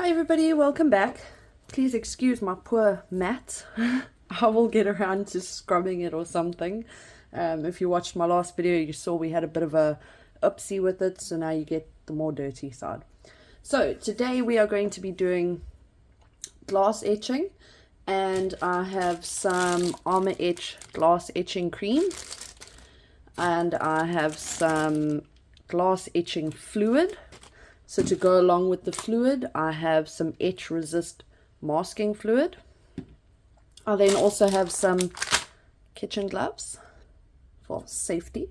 Hi everybody, welcome back. Please excuse my poor mat. I will get around to scrubbing it or something. If you watched my last video, you saw we had a bit of a upsie with it, so now you get the more dirty side. So today we are going to be doing glass etching, and I have some Armour Etch glass etching cream, and I have some glass etching fluid. So to go along with the fluid, I have some etch resist masking fluid. I then also have some kitchen gloves for safety.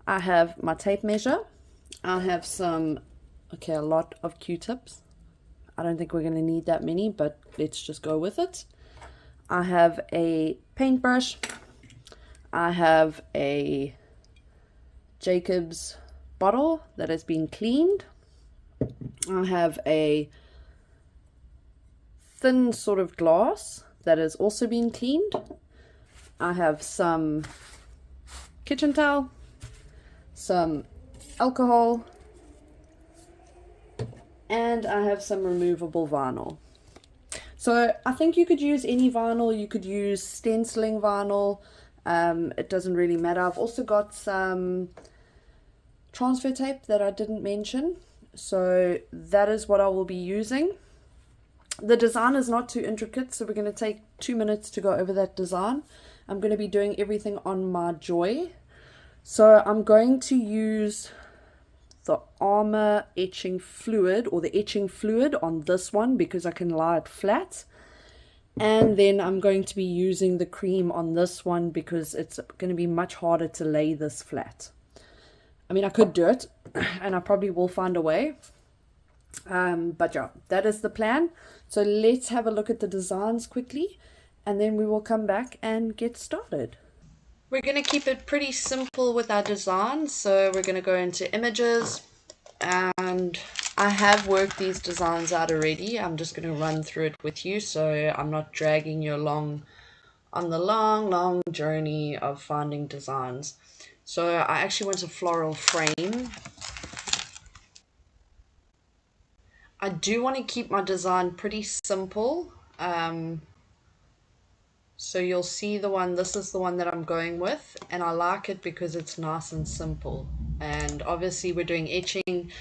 I have my tape measure. I have a lot of Q-tips. I don't think we're going to need that many, but let's just go with it. I have a paintbrush. I have a Jacob's bottle that has been cleaned. I have a thin sort of glass that has also been cleaned. I have some kitchen towel, some alcohol, and I have some removable vinyl. So I think you could use any vinyl. You could use stenciling vinyl. It doesn't really matter. I've also got some transfer tape that I didn't mention. So that is what I will be using. The design is not too intricate, so we're going to take 2 minutes to go over that design. I'm going to be doing everything on my Joy. So I'm going to use the Armour etching fluid, or the etching fluid on this one, because I can lie it flat. And then I'm going to be using the cream on this one because it's going to be much harder to lay this flat. I mean, I could do it, and I probably will find a way. But yeah, that is the plan. So let's have a look at the designs quickly, and then we will come back and get started. We're going to keep it pretty simple with our design. So we're going to go into images, and I have worked these designs out already. I'm just going to run through it with you, so I'm not dragging you along on the long journey of finding designs. So I actually want a floral frame. I do want to keep my design pretty simple. So you'll see this is the one that I'm going with, and I like it because it's nice and simple. And obviously we're doing etching.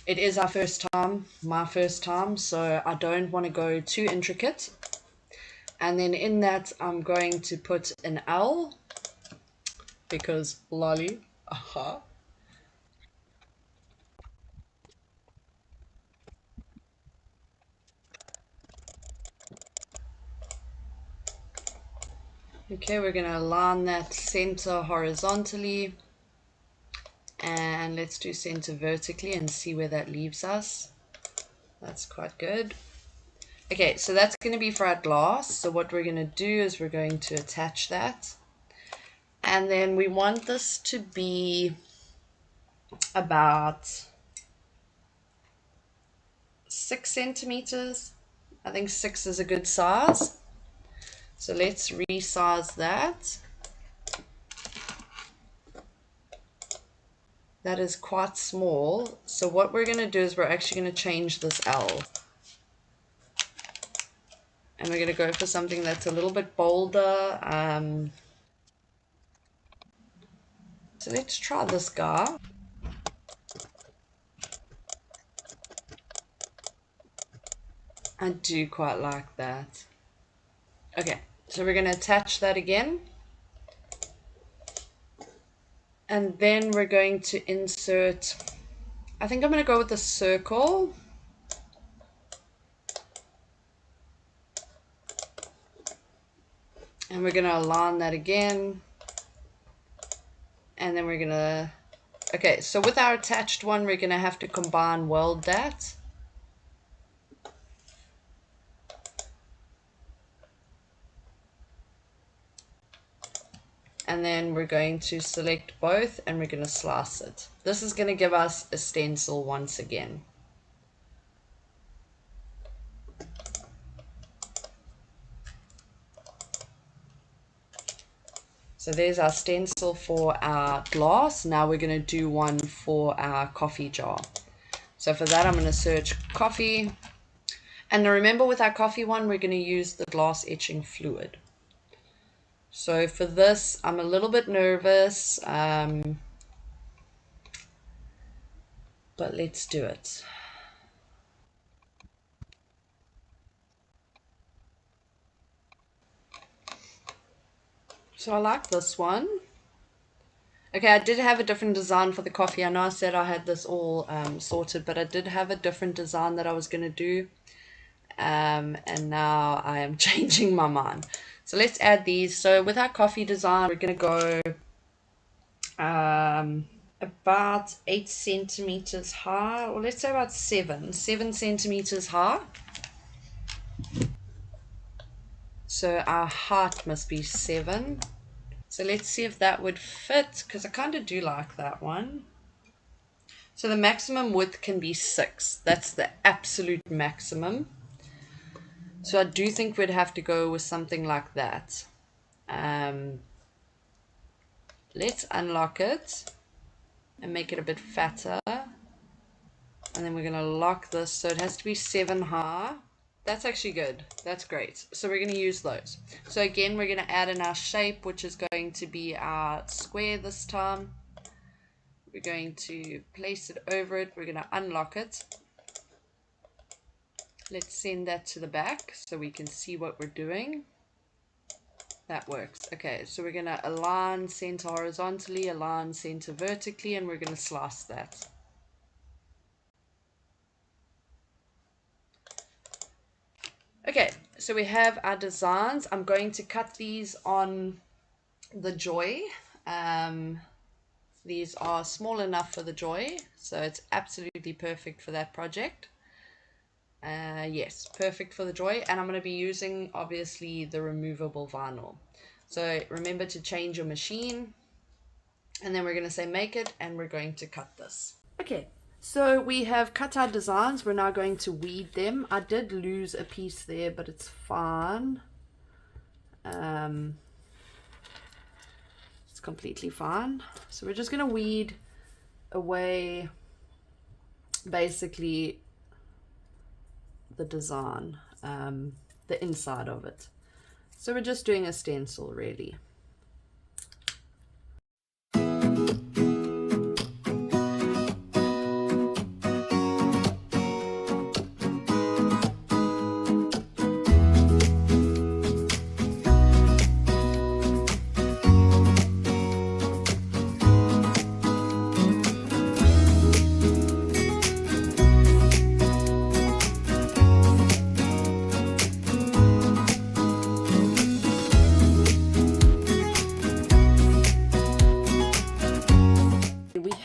It is our first time, my first time, so I don't want to go too intricate. And then in that I'm going to put an L, because lolly, aha. Okay, we're going to align that center horizontally, and let's do center vertically and see where that leaves us. That's quite good. Okay, so that's going to be for our glass. So what we're going to do is we're going to attach that, and then we want this to be about 6 centimeters. I think 6 is a good size. So let's resize that. That is quite small. So what we're going to do is we're actually going to change this L. And we're going to go for something that's a little bit bolder. So let's try this guy. I do quite like that. Okay, so we're going to attach that again. And then we're going to insert, I think I'm going to go with a circle. And we're going to align that again. And then we're going to, okay, so with our attached one, we're going to have to combine weld that. And then we're going to select both, and we're going to slice it. This is going to give us a stencil once again. So there's our stencil for our glass. Now we're going to do one for our coffee jar. So for that I'm going to search coffee, And remember, with our coffee one, we're going to use the glass etching fluid. So for this, I'm a little bit nervous, but let's do it. So I like this one. Okay, I did have a different design for the coffee. I know I said I had this all sorted, but I did have a different design that I was going to do. And now I am changing my mind. So let's add these. So with our coffee design, we're going to go about 8 centimeters high, or let's say about 7 centimeters high. So our height must be 7. So let's see if that would fit, because I kind of do like that one. So the maximum width can be 6. That's the absolute maximum. So I do think we'd have to go with something like that. Let's unlock it and make it a bit fatter. And then we're going to lock this. So it has to be 7 high. That's actually good. That's great. So we're going to use those. So again, we're going to add in our shape, which is going to be our square this time. We're going to place it over it. We're going to unlock it. Let's send that to the back so we can see what we're doing. That works. Okay, so we're going to align center horizontally, align center vertically, and we're going to slice that. Okay, so we have our designs. I'm going to cut these on the Joy. These are small enough for the Joy, so it's absolutely perfect for that project. Yes, perfect for the Joy. And I'm going to be using, obviously, the removable vinyl. So remember to change your machine. And then we're going to say make it, and we're going to cut this. Okay, so we have cut our designs. We're now going to weed them. I did lose a piece there, but it's fine. It's completely fine. So we're just going to weed away basically the design, the inside of it. So we're just doing a stencil, really.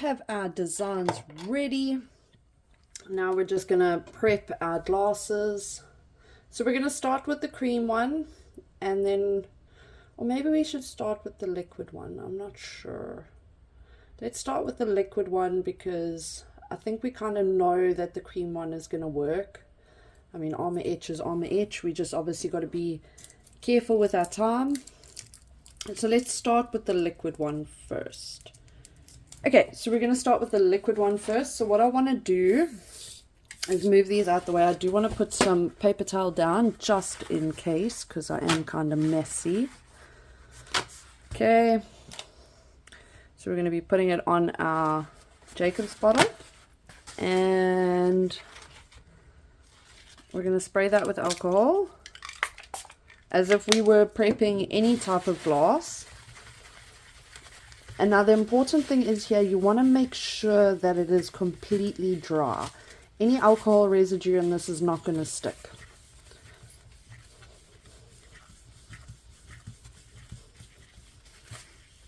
Have our designs ready. Now we're just gonna prep our glasses. So we're gonna start with the cream one, and then, or maybe we should start with the liquid one. I'm not sure. Let's start with the liquid one because I think we kind of know that the cream one is gonna work. I mean, Armour Etch is Armour Etch. We just obviously got to be careful with our time. So let's start with the liquid one first. Okay, so we're going to start with the liquid one first. So what I want to do is move these out the way. I do want to put some paper towel down just in case, because I am kind of messy. Okay, so we're going to be putting it on our Jacob's bottle, and we're going to spray that with alcohol as if we were prepping any type of glass. And now the important thing is here, you want to make sure that it is completely dry. Any alcohol residue in this is not going to stick.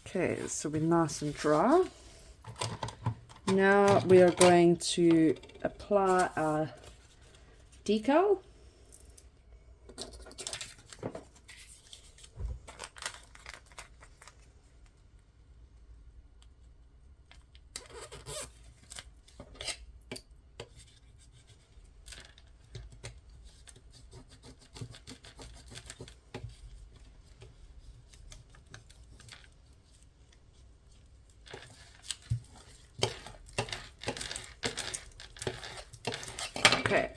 Okay, so we're nice and dry. Now we are going to apply our decal. Okay,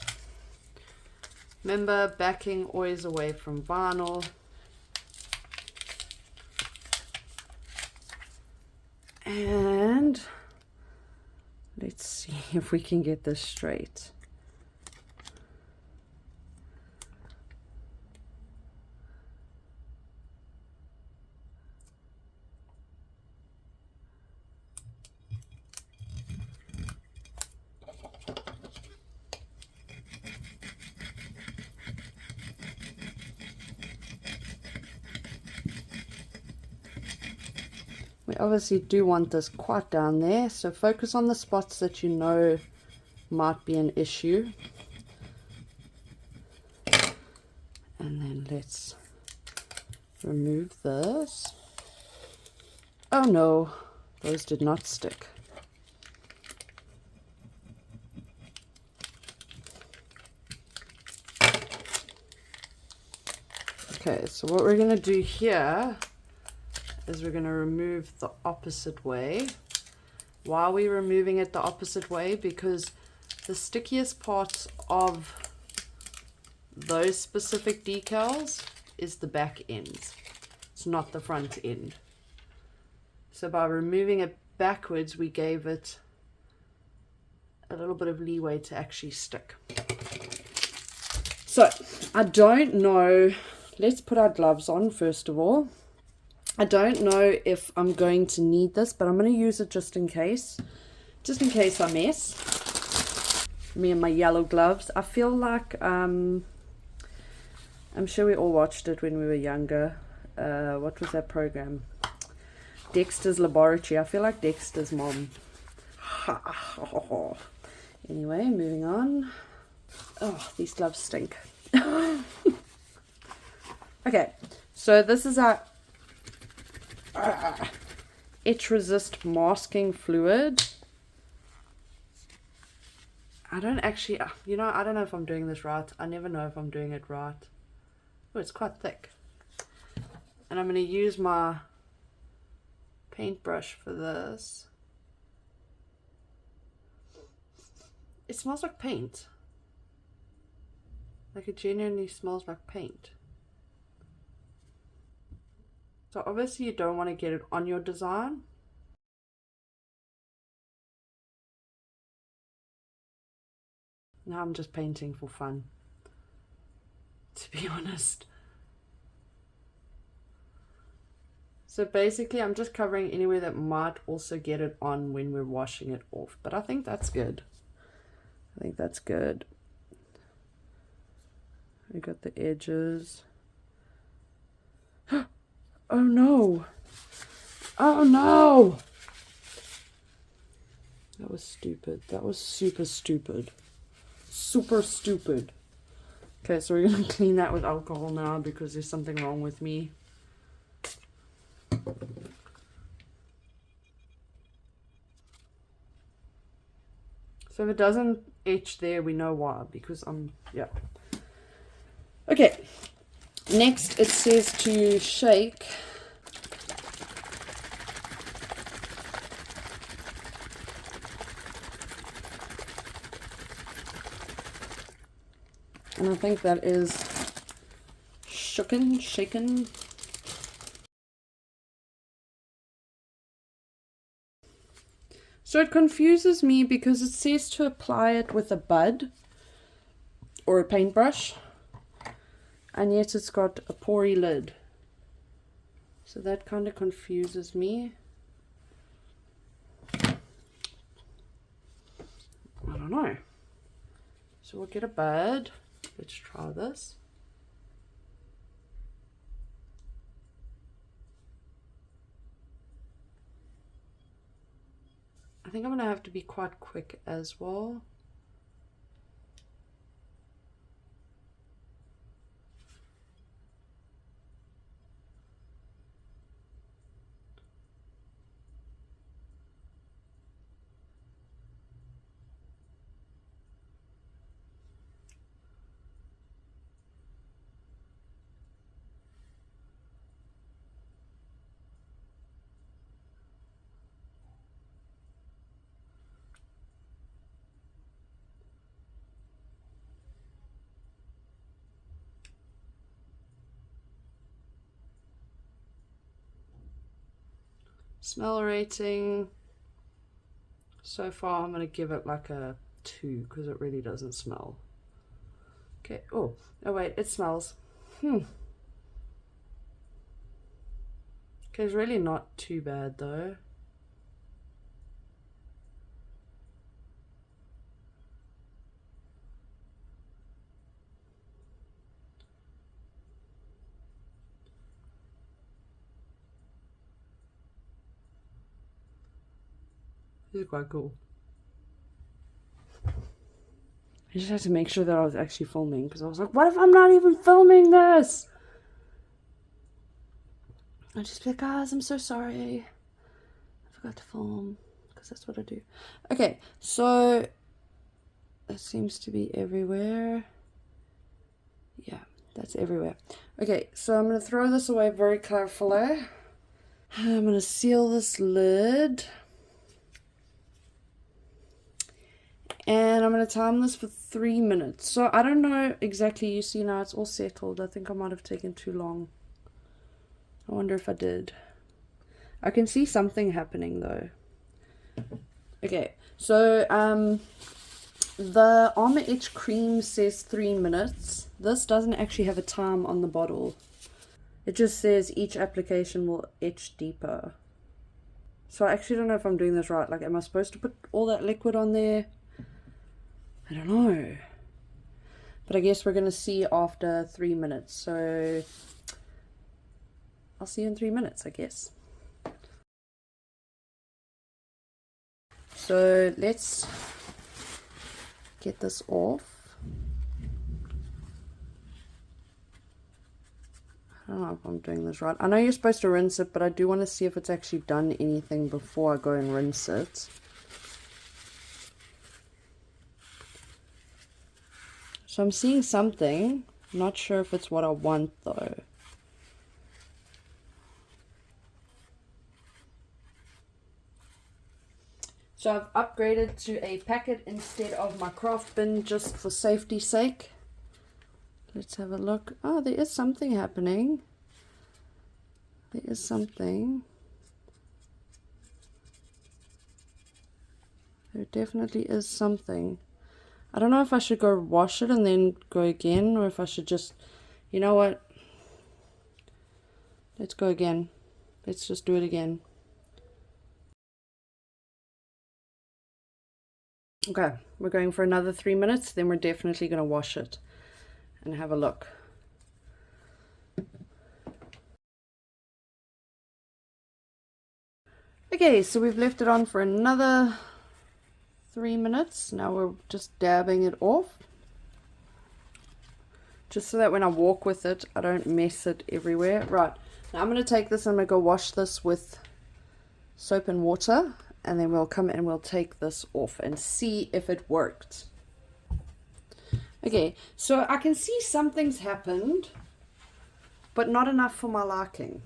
Remember, backing always away from vinyl. And let's see if we can get this straight. We obviously do want this quite down there, so focus on the spots that you know might be an issue. And then let's remove this. Oh no, those did not stick. Okay, so what we're going to do here is we're going to remove the opposite way. Why are we removing it the opposite way? Because the stickiest part of those specific decals is the back ends. It's not the front end. So by removing it backwards, we gave it a little bit of leeway to actually stick. So I don't know, let's put our gloves on first of all. I don't know if I'm going to need this, but I'm going to use it just in case I mess. Me and my yellow gloves. I feel like, I'm sure we all watched it when we were younger. What was that program? Dexter's Laboratory. I feel like Dexter's mom. Anyway, moving on. Oh, these gloves stink. Okay, so this is our Etch Resist masking fluid. I don't actually, I don't know if I'm doing this right. I never know if I'm doing it right. Oh, it's quite thick. And I'm going to use my paintbrush for this. It smells like paint. Like it genuinely smells like paint. So obviously you don't want to get it on your design. Now I'm just painting for fun, to be honest. So basically I'm just covering anywhere that might also get it on when we're washing it off. But I think that's good. I think that's good. We got the edges. Oh no! Oh no! That was stupid. That was super stupid. Super stupid. Okay, so we're going to clean that with alcohol now because there's something wrong with me. So if it doesn't etch there, we know why, because yeah. Okay, next it says to shake. And I think that is shaken. So it confuses me because it says to apply it with a bud or a paintbrush, and yet it's got a pory lid. So that kind of confuses me. I don't know. So we'll get a bud. Let's try this. I think I'm going to have to be quite quick as well. Smell rating. So far, I'm going to give it like a 2 because it really doesn't smell. Okay. Oh wait, it smells. Okay, it's really not too bad though. This is quite cool. I just had to make sure that I was actually filming because I was like, what if I'm not even filming this? I'd just be like, guys, I'm so sorry. I forgot to film because that's what I do. Okay, so it seems to be everywhere. Yeah, that's everywhere. Okay, so I'm going to throw this away very carefully. I'm going to seal this lid. And I'm going to time this for 3 minutes. So I don't know exactly. You see now it's all settled. I think I might have taken too long. I wonder if I did. I can see something happening though. Okay, so the Armour Etch Cream says 3 minutes. This doesn't actually have a time on the bottle. It just says each application will etch deeper. So I actually don't know if I'm doing this right. Like, am I supposed to put all that liquid on there? I don't know. But I guess we're going to see after 3 minutes. So I'll see you in 3 minutes, I guess. So let's get this off. I don't know if I'm doing this right. I know you're supposed to rinse it, but I do want to see if it's actually done anything before I go and rinse it. So I'm seeing something. I'm not sure if it's what I want though. So I've upgraded to a packet instead of my craft bin just for safety's sake. Let's have a look. Oh, there is something happening. There is something. There definitely is something. I don't know if I should go wash it and then go again, or if I should just, you know what? Let's go again. Let's just do it again. Okay, we're going for another 3 minutes, then we're definitely going to wash it and have a look. Okay, so we've left it on for another 3 minutes. Now we're just dabbing it off. Just so that when I walk with it, I don't mess it everywhere. Right, now I'm going to take this and I'm going to go wash this with soap and water. And then we'll come and we'll take this off and see if it worked. Okay, so I can see something's happened, but not enough for my liking.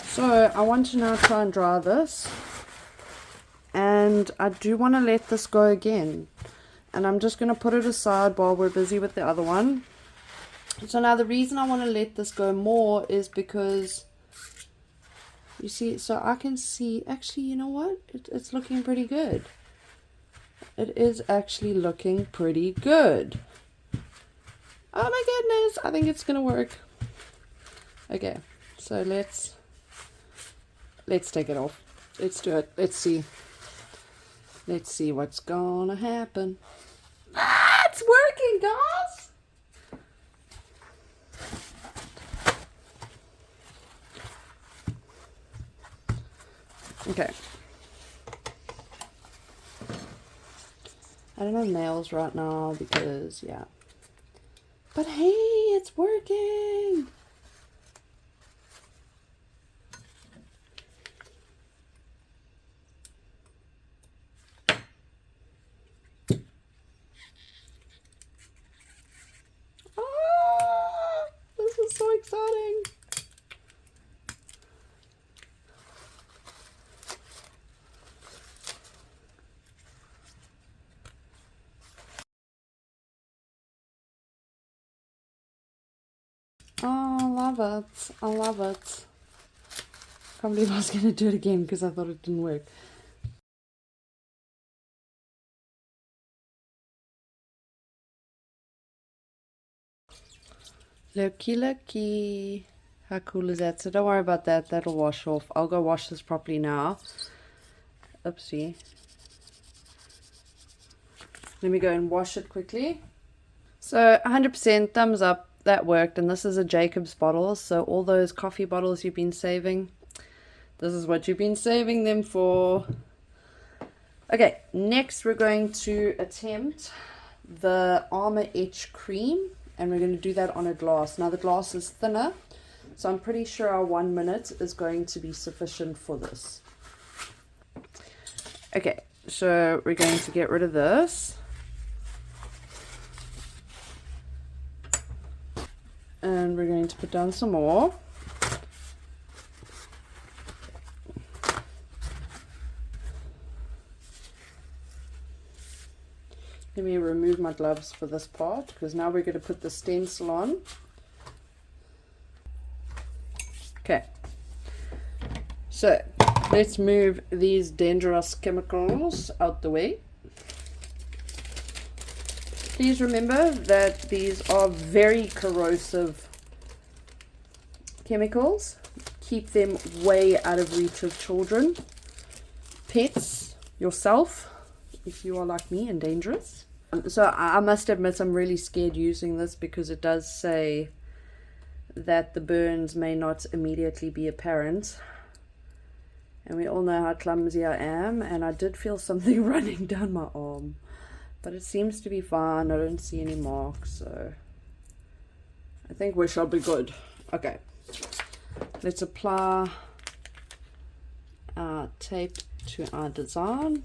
So I want to now try and dry this. And I do want to let this go again. And I'm just going to put it aside while we're busy with the other one. So now the reason I want to let this go more is because, you see, so I can see, actually, you know what? It's looking pretty good. It is actually looking pretty good. Oh my goodness, I think it's going to work. Okay, so let's take it off. Let's do it. Let's see. Let's see what's gonna happen. Ah, it's working, guys! Okay. I don't have nails right now because, yeah. But hey, it's working! Ah, this is so exciting! Oh, I love it. I love it. can't believe I was going to do it again because I thought it didn't work. Lucky, lucky. How cool is that? So don't worry about that. That'll wash off. I'll go wash this properly now. Oopsie. Let me go and wash it quickly. So 100% thumbs up. That worked. And this is a Jacob's bottle. So all those coffee bottles you've been saving, this is what you've been saving them for. Okay, next we're going to attempt the Armour Etch Cream. And we're going to do that on a glass. Now the glass is thinner, so I'm pretty sure our 1 minute is going to be sufficient for this. Okay, so we're going to get rid of this. And we're going to put down some more. Let me remove my gloves for this part, because now we're going to put the stencil on. Okay, so let's move these dangerous chemicals out the way. Please remember that these are very corrosive chemicals. Keep them way out of reach of children, pets, yourself, if you are like me and dangerous. So I must admit I'm really scared using this because it does say that the burns may not immediately be apparent. And we all know how clumsy I am, and I did feel something running down my arm. But it seems to be fine. I don't see any marks, so I think we shall be good. Okay, let's apply our tape to our design.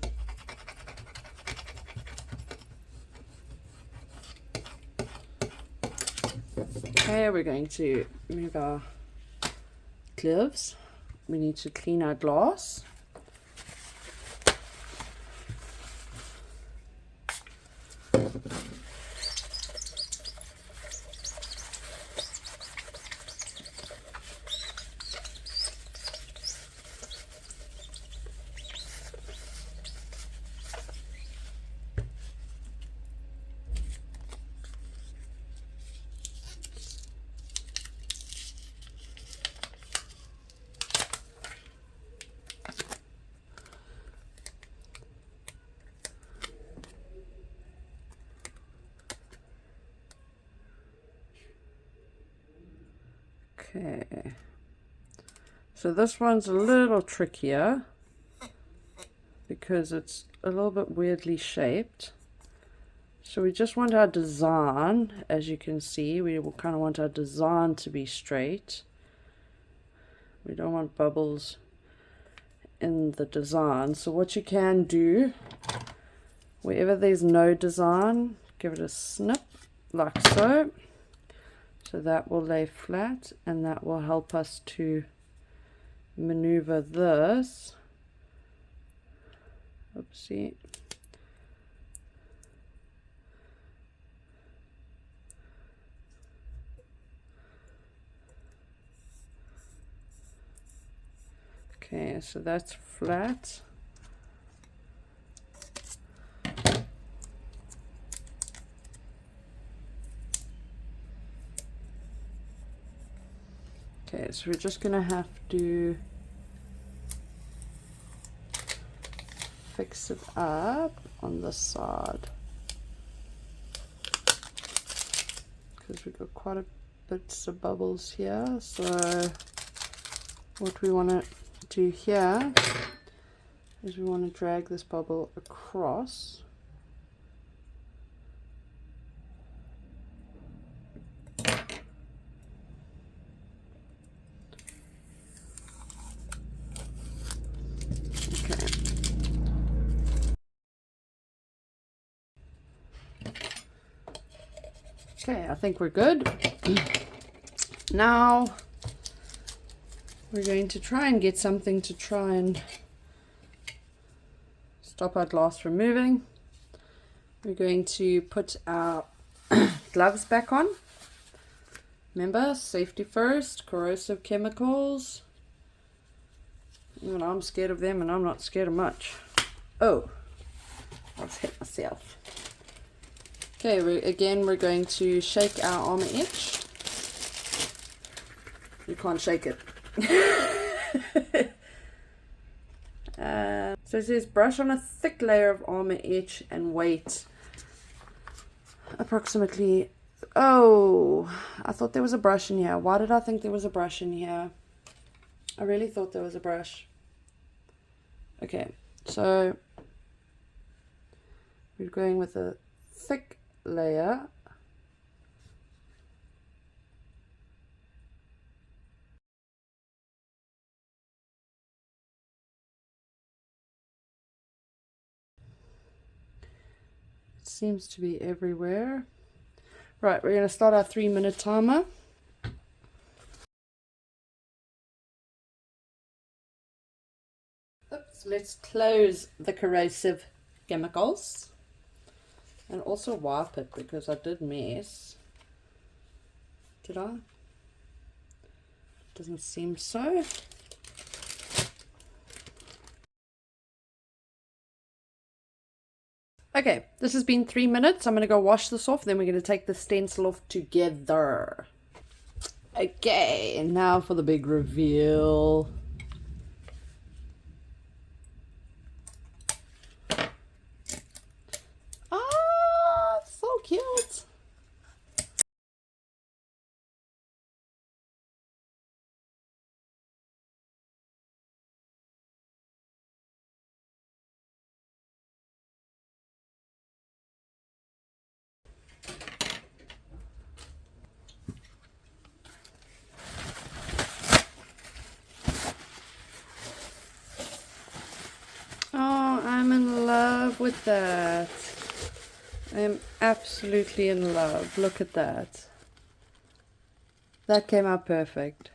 Okay, we're going to move our gloves. We need to clean our glass. Okay, so this one's a little trickier because it's a little bit weirdly shaped. So we just want our design, as you can see, we will kind of want our design to be straight. We don't want bubbles in the design. So what you can do, wherever there's no design, give it a snip like so. So that will lay flat, and that will help us to maneuver this. Oopsie. Okay, so that's flat. Okay, so we're just gonna have to fix it up on this side because we've got quite a bits of bubbles here. So what we want to do here is we want to drag this bubble across. Okay, I think we're good. Now we're going to try and get something to try and stop our glass from moving. We're going to put our gloves back on. Remember, safety first, corrosive chemicals. Even I'm scared of them, and I'm not scared of much. Oh, I've hit myself. Okay, we're going to shake our Armour Etch. You can't shake it. So it says brush on a thick layer of Armour Etch and wait approximately. Oh, I thought there was a brush in here. Why did I think there was a brush in here? I really thought there was a brush. Okay, so we're going with a thick layer. It seems to be everywhere. Right, we're going to start our 3-minute timer. Oops, let's close the corrosive chemicals. And also wipe it because I did mess. Did I? Doesn't seem so. Okay, this has been 3 minutes. I'm going to go wash this off. Then we're going to take the stencil off together. Okay, and now for the big reveal. Ah, so cute. Oh, I'm in love with that. I am absolutely in love. Look at that. That came out perfect.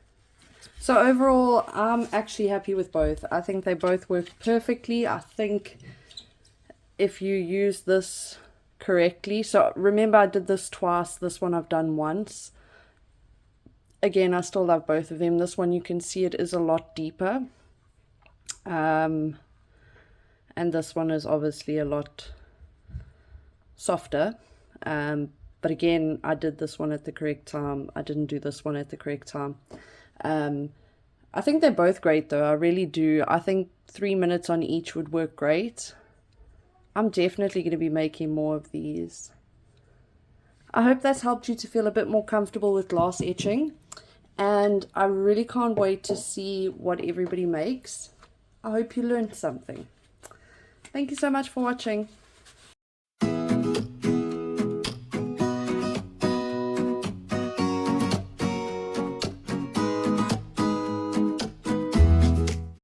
So overall, I'm actually happy with both. I think they both work perfectly. I think if you use this correctly, so remember I did this twice. This one I've done once. Again, I still love both of them. This one you can see it is a lot deeper. And this one is obviously a lot softer. But again, I did this one at the correct time. I didn't do this one at the correct time. I think they're both great though. I really do. I think 3 minutes on each would work great. I'm definitely going to be making more of these. I hope that's helped you to feel a bit more comfortable with glass etching. And I really can't wait to see what everybody makes. I hope you learned something. Thank you so much for watching.